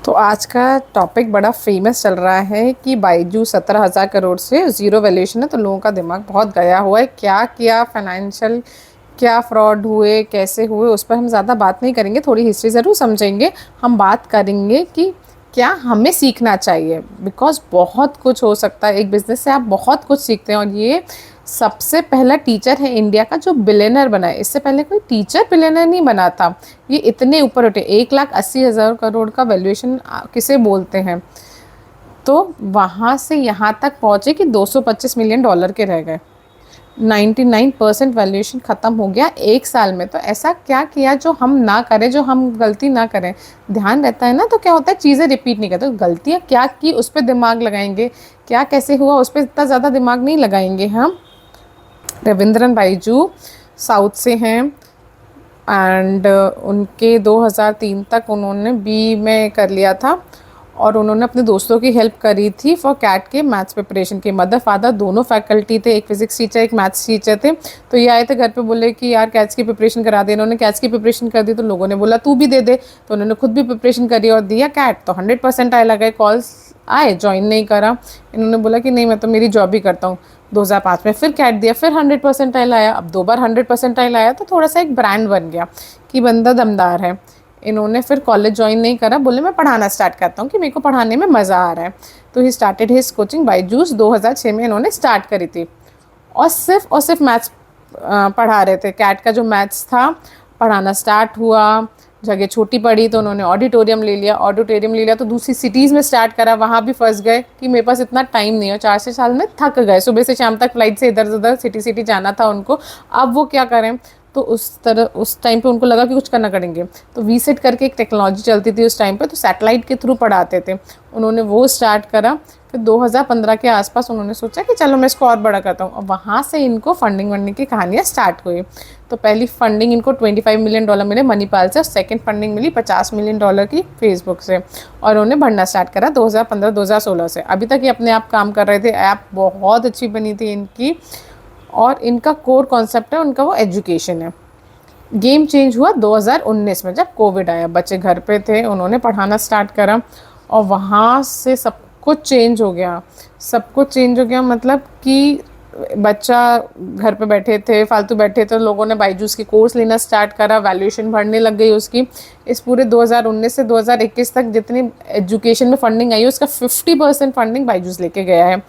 तो आज का टॉपिक बड़ा फेमस चल रहा है कि बायजूस 17,000 करोड़ से ज़ीरो वैल्यूएशन है। तो लोगों का दिमाग बहुत गया हुआ है, क्या किया फाइनेंशियल, क्या फ्रॉड हुए, कैसे हुए, उस पर हम ज़्यादा बात नहीं करेंगे। थोड़ी हिस्ट्री ज़रूर समझेंगे। हम बात करेंगे कि क्या हमें सीखना चाहिए, बिकॉज बहुत कुछ हो सकता है। एक बिजनेस से आप बहुत कुछ सीखते हैं और ये सबसे पहला टीचर है इंडिया का जो बिलियनर बना है। इससे पहले कोई टीचर बिलियनर नहीं बना था। ये इतने ऊपर उठे, 1,80,000 करोड़ का वैल्यूएशन किसे बोलते हैं। तो वहाँ से यहाँ तक पहुँचे कि 225 मिलियन डॉलर के रह गए। 99% वैल्यूएशन ख़त्म हो गया एक साल में। तो ऐसा क्या किया जो हम ना करें, जो हम गलती ना करें। ध्यान रहता है ना, तो क्या होता है, चीज़ें रिपीट नहीं करते। तो गलतियाँ क्या की उस पर दिमाग लगाएंगे, क्या कैसे हुआ उस पर इतना ज़्यादा दिमाग नहीं लगाएंगे हम। रविंद्रन बाईजू साउथ से हैं एंड उनके 2003 तक उन्होंने बी में कर लिया था और उन्होंने अपने दोस्तों की हेल्प करी थी फॉर कैट के मैथ्स प्रिपरेशन के। मदर फादर दोनों फैकल्टी थे, एक फिजिक्स टीचर एक मैथ्स टीचर थे। तो ये आए थे घर पे, बोले कि यार कैट्स की प्रिपरेशन करा दे। इन्होंने कैट्स की प्रिपरेशन कर दी तो लोगों ने बोला तू भी दे दे। तो उन्होंने खुद भी प्रिपरेशन करी और दिया कैट। तो 100% आए, लगे कॉल्स आए, ज्वाइन नहीं करा। इन्होंने बोला कि नहीं मैं तो मेरी जॉब ही करता हूँ। 2005 में फिर कैट दिया, फिर 100% आयल आया। अब 2 बार 100% आयल आया तो थोड़ा सा एक ब्रांड बन गया कि बंदा दमदार है। इन्होंने फिर कॉलेज ज्वाइन नहीं करा, बोले मैं पढ़ाना स्टार्ट करता हूँ कि मेरे को पढ़ाने में मज़ा आ रहा है। तो he started his coaching Byju's. 2006 में इन्होंने स्टार्ट करी थी और सिर्फ मैथ्स पढ़ा रहे थे। कैट का जो मैथ्स था पढ़ाना स्टार्ट हुआ, जगह छोटी पड़ी तो उन्होंने ऑडिटोरियम ले लिया तो दूसरी सिटीज़ में स्टार्ट करा। वहाँ भी फंस गए कि मेरे पास इतना टाइम नहीं है, 4 से साल में थक गए। सुबह से शाम तक फ्लाइट से इधर उधर सिटी जाना था उनको। अब वो क्या करें, तो उस टाइम पे उनको लगा कि कुछ करना करेंगे। तो वीसेट करके एक टेक्नोलॉजी चलती थी उस टाइम पे, तो सैटेलाइट के थ्रू पढ़ाते थे। उन्होंने वो स्टार्ट करा। फिर 2015 के आसपास उन्होंने सोचा कि चलो मैं इसको और बड़ा करता हूँ और वहाँ से इनको फंडिंग वंडिंग की कहानियाँ स्टार्ट हुई। तो पहली फंडिंग इनको $25 मिलियन मिले मनीपाल से और सेकंड फंडिंग मिली $50 मिलियन की फेसबुक से। और उन्होंने बढ़ना स्टार्ट करा 2015-2016 से। अभी तक ये अपने आप काम कर रहे थे। ऐप बहुत अच्छी बनी थी इनकी और इनका कोर कॉन्सेप्ट है उनका वो एजुकेशन है। गेम चेंज हुआ 2019 में जब कोविड आया, बच्चे घर पे थे, उन्होंने पढ़ाना स्टार्ट करा और वहाँ से सब कुछ चेंज हो गया। सब कुछ चेंज हो गया मतलब कि बच्चा घर पे बैठे थे, फालतू बैठे थे, लोगों ने बायजूस के कोर्स लेना स्टार्ट करा, वैल्यूएशन बढ़ने लग गई उसकी। इस पूरे 2019 से 2021 तक जितनी एजुकेशन में फंडिंग आई है उसका 50% फंडिंग बायजूस लेके गया है।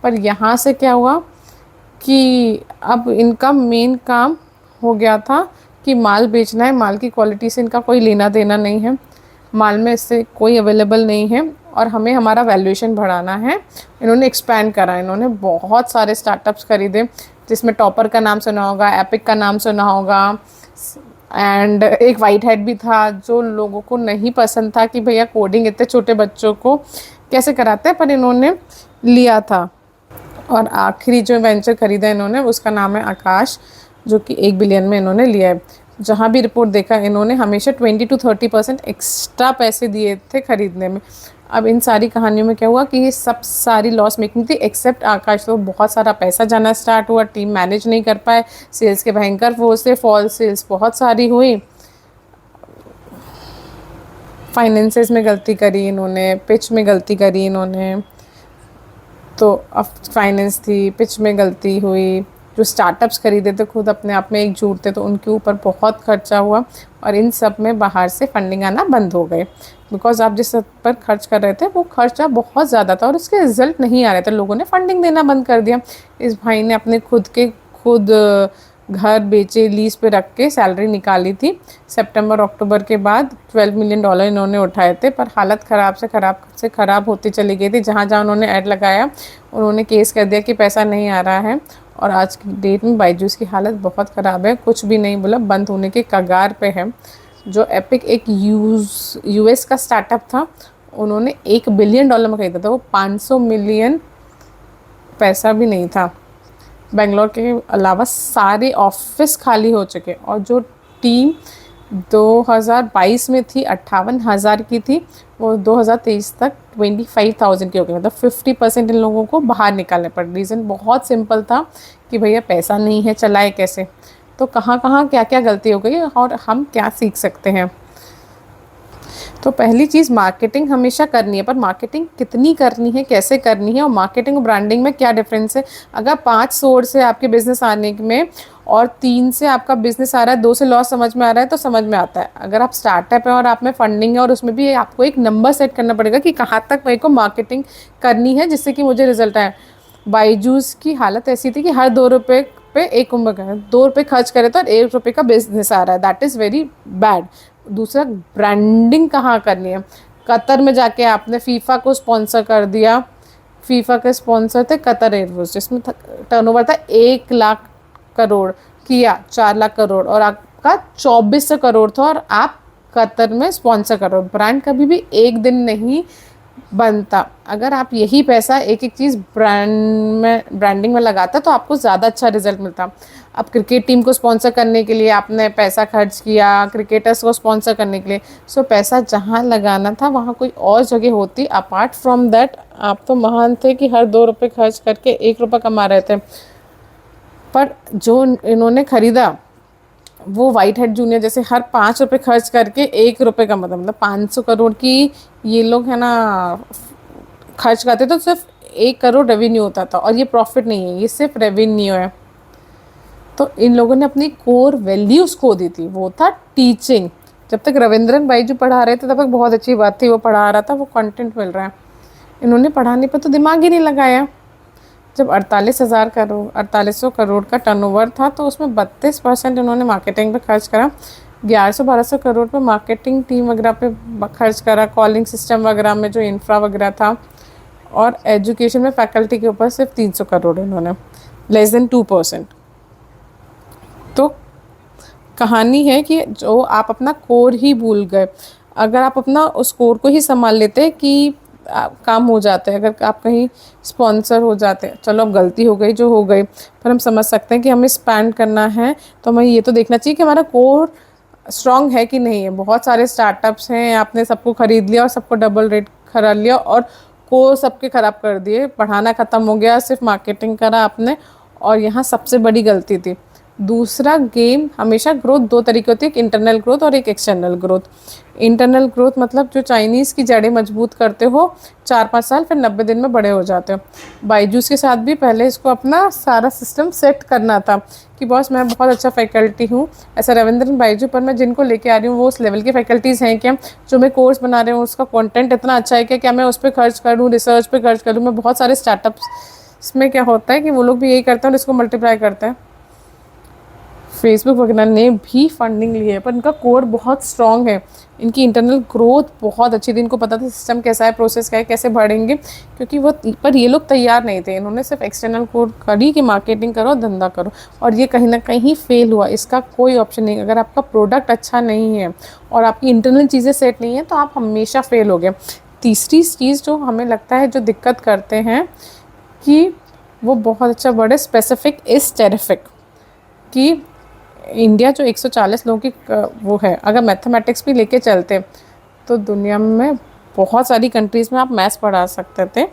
पर यहाँ से क्या हुआ कि अब इनका मेन काम हो गया था कि माल बेचना है। माल की क्वालिटी से इनका कोई लेना देना नहीं है, माल में इससे कोई अवेलेबल नहीं है और हमें हमारा वैल्यूएशन बढ़ाना है। इन्होंने एक्सपैंड करा, इन्होंने बहुत सारे स्टार्टअप्स खरीदे जिसमें टॉपर का नाम सुना होगा, एपिक का नाम सुना होगा एंड एक वाइट हेड भी था जो लोगों को नहीं पसंद था कि भैया कोडिंग इतने छोटे बच्चों को कैसे कराते हैं, पर इन्होंने लिया था। और आखिरी जो वेंचर खरीदा इन्होंने उसका नाम है आकाश, जो कि 1 बिलियन में इन्होंने लिया है। जहाँ भी रिपोर्ट देखा इन्होंने हमेशा 20-30% एक्स्ट्रा पैसे दिए थे खरीदने में। अब इन सारी कहानियों में क्या हुआ कि ये सब सारी लॉस मेकिंग थी एक्सेप्ट आकाश। तो बहुत सारा पैसा जाना स्टार्ट हुआ, टीम मैनेज नहीं कर पाए, सेल्स के भयंकर वो से फॉल सेल्स बहुत सारी हुई, फाइनेंसेस में गलती करी इन्होंने, पिच में गलती करी इन्होंने। तो अब फाइनेंस थी, पिच में गलती हुई, जो स्टार्टअप्स खरीदे थे खुद अपने आप में एक झूठ थे तो उनके ऊपर बहुत खर्चा हुआ और इन सब में बाहर से फंडिंग आना बंद हो गए। बिकॉज आप जिस पर खर्च कर रहे थे वो खर्चा बहुत ज़्यादा था और उसके रिजल्ट नहीं आ रहे थे, लोगों ने फंडिंग देना बंद कर दिया। इस भाई ने अपने खुद घर बेचे, लीज पे रख के सैलरी निकाली थी। सितंबर अक्टूबर के बाद $12 मिलियन इन्होंने उठाए थे, पर हालत ख़राब होती चली गई थी। जहाँ जहाँ उन्होंने ऐड लगाया उन्होंने केस कर दिया कि पैसा नहीं आ रहा है और आज की डेट में बायजूस की हालत बहुत ख़राब है, कुछ भी नहीं बोला, बंद होने के कगार पे है। जो एपिक एक यूएस का स्टार्टअप था, उन्होंने $1 बिलियन में खरीदा था, वो 500 मिलियन पैसा भी नहीं था। बेंगलोर के अलावा सारे ऑफिस खाली हो चुके और जो टीम 2022 में थी 58,000 की थी, वो 2023 तक 25,000 की हो गई। मतलब 50% इन लोगों को बाहर निकालने पड़े। रीज़न बहुत सिंपल था कि भैया पैसा नहीं है, चलाए कैसे। तो कहाँ कहाँ क्या क्या गलती हो गई और हम क्या सीख सकते हैं। तो पहली चीज़ मार्केटिंग हमेशा करनी है, पर मार्केटिंग कितनी करनी है, कैसे करनी है, और मार्केटिंग और ब्रांडिंग में क्या डिफरेंस है। अगर 5 सोर्स है आपके बिजनेस आने में और 3 से आपका बिजनेस आ रहा है, 2 से लॉस समझ में आ रहा है, तो समझ में आता है। अगर आप स्टार्टअप है और आप में फंडिंग है और उसमें भी आपको एक नंबर सेट करना पड़ेगा कि कहाँ तक मेरे को मार्केटिंग करनी है जिससे कि मुझे रिजल्ट आए। बायजूस की हालत ऐसी थी कि हर 2 रुपये पे 1 कुंभक है, 2 रुपये खर्च करे तो 1 रुपये का बिजनेस आ रहा है, दैट इज़ वेरी बैड। दूसरा, ब्रांडिंग कहाँ करनी है। कतर में जाके आपने फीफा को स्पॉन्सर कर दिया, फीफा के स्पॉन्सर थे कतर एयरवेज जिसमें टर्नओवर था 1 लाख करोड़, किया 4 लाख करोड़ और आपका 2400 करोड़ था, और आप कतर में स्पॉन्सर करो। ब्रांड कभी भी एक दिन नहीं बनता। अगर आप यही पैसा एक एक चीज़ ब्रांडिंग में लगाता तो आपको ज़्यादा अच्छा रिजल्ट मिलता। अब क्रिकेट टीम को स्पॉन्सर करने के लिए आपने पैसा खर्च किया, क्रिकेटर्स को स्पॉन्सर करने के लिए, सो पैसा जहाँ लगाना था वहाँ कोई और जगह होती। अपार्ट फ्रॉम दैट, आप तो महान थे कि हर 2 रुपये खर्च करके 1 रुपये कमा रहे थे, पर जो इन्होंने खरीदा वो वाइट हेड जूनियर जैसे हर 5 रुपये खर्च करके 1 रुपये का मतलब 500 करोड़ की ये लोग है ना खर्च करते, तो सिर्फ 1 करोड़ रेवेन्यू होता था, और ये प्रॉफिट नहीं है, ये सिर्फ रेवेन्यू है। तो इन लोगों ने अपनी कोर वैल्यूज़ खो दी थी, वो था टीचिंग। जब तक रविंद्रन भाई जो पढ़ा रहे थे तब तक बहुत अच्छी बात थी, वो पढ़ा रहा था, वो कंटेंट मिल रहा है। इन्होंने पढ़ाने पर तो दिमाग ही नहीं लगाया। जब 4800 करोड़ का टर्नओवर था तो उसमें 32% इन्होंने मार्केटिंग पे खर्च करा, 1100-1200 करोड़ पे मार्केटिंग टीम वगैरह पे खर्च करा, कॉलिंग सिस्टम वगैरह में जो इंफ्रा वगैरह था, और एजुकेशन में फैकल्टी के ऊपर सिर्फ 300 करोड़ इन्होंने, लेस देन 2%। तो कहानी है कि जो आप अपना कोर ही भूल गए। अगर आप अपना उस कोर को ही संभाल लेते कि काम हो जाते हैं, अगर आप कहीं स्पॉन्सर हो जाते हैं, चलो अब गलती हो गई जो हो गई, पर हम समझ सकते हैं कि हमें स्पैंड करना है तो हमें ये तो देखना चाहिए कि हमारा कोर स्ट्रॉन्ग है कि नहीं है। बहुत सारे स्टार्टअप्स हैं, आपने सबको ख़रीद लिया और सबको डबल रेट खरीद लिया और कोर सबके ख़राब कर दिए, पढ़ाना ख़त्म हो गया, सिर्फ मार्केटिंग करा आपने, और यहाँ सबसे बड़ी गलती थी। दूसरा, गेम हमेशा ग्रोथ 2 तरीके होती है, एक इंटरनल ग्रोथ और एक एक्सटर्नल ग्रोथ। इंटरनल ग्रोथ मतलब जो चाइनीज़ की जड़ें मजबूत करते हो 4-5 साल, फिर 90 दिन में बड़े हो जाते हो। बायजूस के साथ भी पहले इसको अपना सारा सिस्टम सेट करना था कि बॉस मैं बहुत अच्छा फैकल्टी हूँ, ऐसा रविंद्रन बायजू, पर मैं जिनको लेके आ रही हूँ वो उस लेवल की फैकल्टीज़ हैं क्या, जो मैं कोर्स बना रही हूँ उसका कंटेंट इतना अच्छा है क्या मैं उस पर खर्च करूँ, रिसर्च पे खर्च करूँ। मैं बहुत सारे स्टार्टअप्स में क्या होता है कि वो लोग भी यही करते हैं और इसको मल्टीप्लाई करते हैं। फेसबुक वगैरह ने भी फंडिंग ली है पर इनका कोर बहुत स्ट्रॉन्ग है, इनकी इंटरनल ग्रोथ बहुत अच्छी थी, इनको पता था सिस्टम कैसा है, प्रोसेस क्या है, कैसे बढ़ेंगे, क्योंकि वो पर ये लोग तैयार नहीं थे। इन्होंने सिर्फ एक्सटर्नल कोर करी कि मार्केटिंग करो, धंधा करो, और ये कहीं ना कहीं फेल हुआ। इसका कोई ऑप्शन नहीं। अगर आपका प्रोडक्ट अच्छा नहीं है और आपकी इंटरनल चीज़ें सेट नहीं है तो आप हमेशा फेल हो गए। तीसरी चीज़ जो हमें लगता है जो दिक्कत करते हैं कि वो बहुत अच्छा वर्ड है, स्पेसिफिक इज़ टेरिफिक, कि इंडिया जो 140 लोगों की वो है, अगर मैथमेटिक्स भी लेके चलते तो दुनिया में बहुत सारी कंट्रीज़ में आप मैथ्स पढ़ा सकते थे।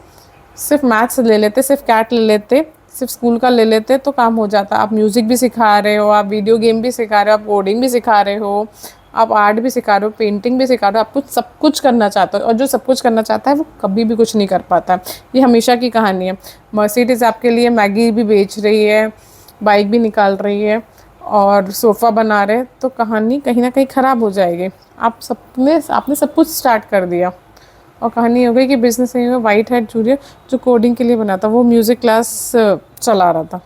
सिर्फ मैथ्स ले लेते, सिर्फ कैट ले लेते, सिर्फ स्कूल का ले लेते तो काम हो जाता। आप म्यूज़िक भी सिखा रहे हो, आप वीडियो गेम भी सिखा रहे हो, आप कोडिंग भी सिखा रहे हो, आप आर्ट भी सिखा रहे हो, पेंटिंग भी सिखा रहे हो, आप कुछ सब कुछ करना चाहते हो, और जो सब कुछ करना चाहता है वो कभी भी कुछ नहीं कर पाता। ये हमेशा की कहानी है। मर्सिडीज़ आपके लिए मैगी भी बेच रही है, बाइक भी निकाल रही है, और सोफ़ा बना रहे, तो कहानी कहीं ना कहीं ख़राब हो जाएगी। आपने सब कुछ स्टार्ट कर दिया और कहानी हो गई कि बिज़नेस नहीं हुआ। वाइट हेड जूनियर जो कोडिंग के लिए बना था वो म्यूज़िक क्लास चला रहा था,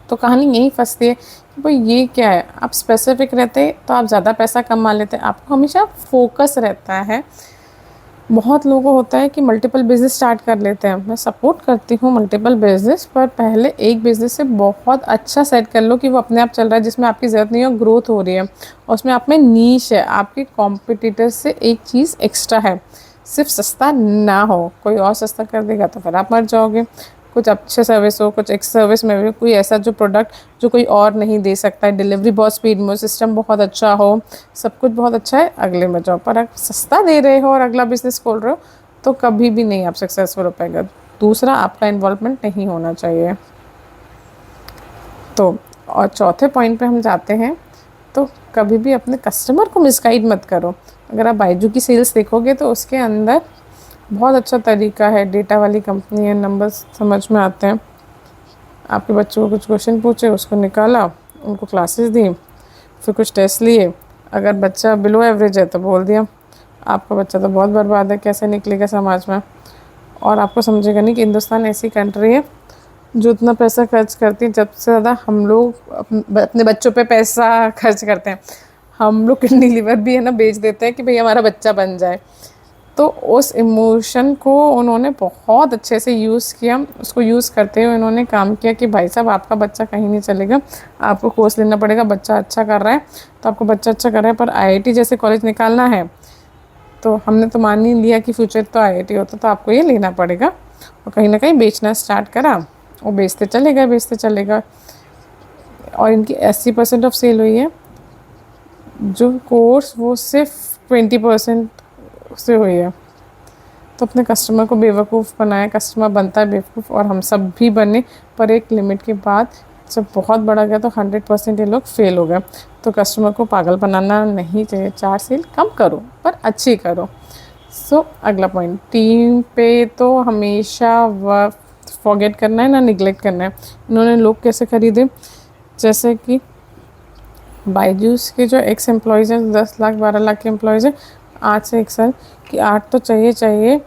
तो कहानी यहीं फंसती है कि भाई ये क्या है। आप स्पेसिफिक रहते तो आप ज़्यादा पैसा कमा लेते। आपको हमेशा फोकस रहता है। बहुत लोगों को होता है कि मल्टीपल बिज़नेस स्टार्ट कर लेते हैं। मैं सपोर्ट करती हूँ मल्टीपल बिज़नेस, पर पहले एक बिज़नेस से बहुत अच्छा सेट कर लो कि वो अपने आप चल रहा है, जिसमें आपकी ज़रूरत नहीं है और ग्रोथ हो रही है, और उसमें आप में नीश है, आपके कॉम्पिटिटर से एक चीज़ एक्स्ट्रा है। सिर्फ सस्ता ना हो, कोई और सस्ता कर देगा तो फिर आप मर जाओगे। कुछ अच्छे सर्विस हो, कुछ एक सर्विस में भी कोई ऐसा जो प्रोडक्ट जो कोई और नहीं दे सकता है, डिलीवरी बहुत स्पीड में, सिस्टम बहुत अच्छा हो, सब कुछ बहुत अच्छा है, अगले में जाओ। पर आप सस्ता दे रहे हो और अगला बिजनेस खोल रहे हो तो कभी भी नहीं आप सक्सेसफुल हो पाएगा। दूसरा, आपका इन्वॉल्वमेंट नहीं होना चाहिए। तो और चौथे पॉइंट पे हम जाते हैं, तो कभी भी अपने कस्टमर को मिसगाइड मत करो। अगर आप बायजू की सेल्स देखोगे तो उसके अंदर बहुत अच्छा तरीका है, डेटा वाली कंपनी है, नंबर्स समझ में आते हैं। आपके बच्चों को कुछ क्वेश्चन पूछे, उसको निकाला, उनको क्लासेस दी, फिर कुछ टेस्ट लिए। अगर बच्चा बिलो एवरेज है तो बोल दिया आपका बच्चा तो बहुत बर्बाद है, कैसे निकलेगा समाज में। और आपको समझेगा नहीं कि हिंदुस्तान ऐसी कंट्री है जो इतना पैसा खर्च करती है, जब से ज़्यादा हम लोग अपने बच्चों पे पैसा खर्च करते हैं। हम लोग किडनी लिवर भी है ना बेच देते हैं कि भाई हमारा बच्चा बन जाए। तो उस इमोशन को उन्होंने बहुत अच्छे से यूज़ किया, उसको यूज़ करते हुए उन्होंने काम किया कि भाई साहब आपका बच्चा कहीं नहीं चलेगा, आपको कोर्स लेना पड़ेगा, बच्चा अच्छा कर रहा है तो आपको बच्चा अच्छा कर रहा है, पर आईआईटी जैसे कॉलेज निकालना है तो हमने तो मान ही लिया कि फ्यूचर तो आईआईटी होता, तो आपको ये लेना पड़ेगा। और कहीं ना कहीं बेचना स्टार्ट करा, वो बेचते चलेगा बेचते चलेगा। और इनकी 80% ऑफ सेल हुई है। जो कोर्स वो सिर्फ 20% से हुई है। तो अपने कस्टमर को बेवकूफ़ बनाया, कस्टमर बनता है बेवकूफ़, और हम सब भी बने। पर एक लिमिट के बाद जब बहुत बड़ा गया तो 100% ये लोग फेल हो गए। तो कस्टमर को पागल बनाना नहीं चाहिए, 4 सेल कम करो पर अच्छी करो। सो अगला पॉइंट, टीम पे तो हमेशा फॉरगेट करना है ना निगलेक्ट करना है। इन्होंने लोग कैसे खरीदे, जैसे कि बायजूस के जो एक्स एम्प्लॉयज़ हैं, 10 लाख 12 लाख के एम्प्लॉयज़ हैं, आज से 1 साल कि 8 तो चाहिए चाहिए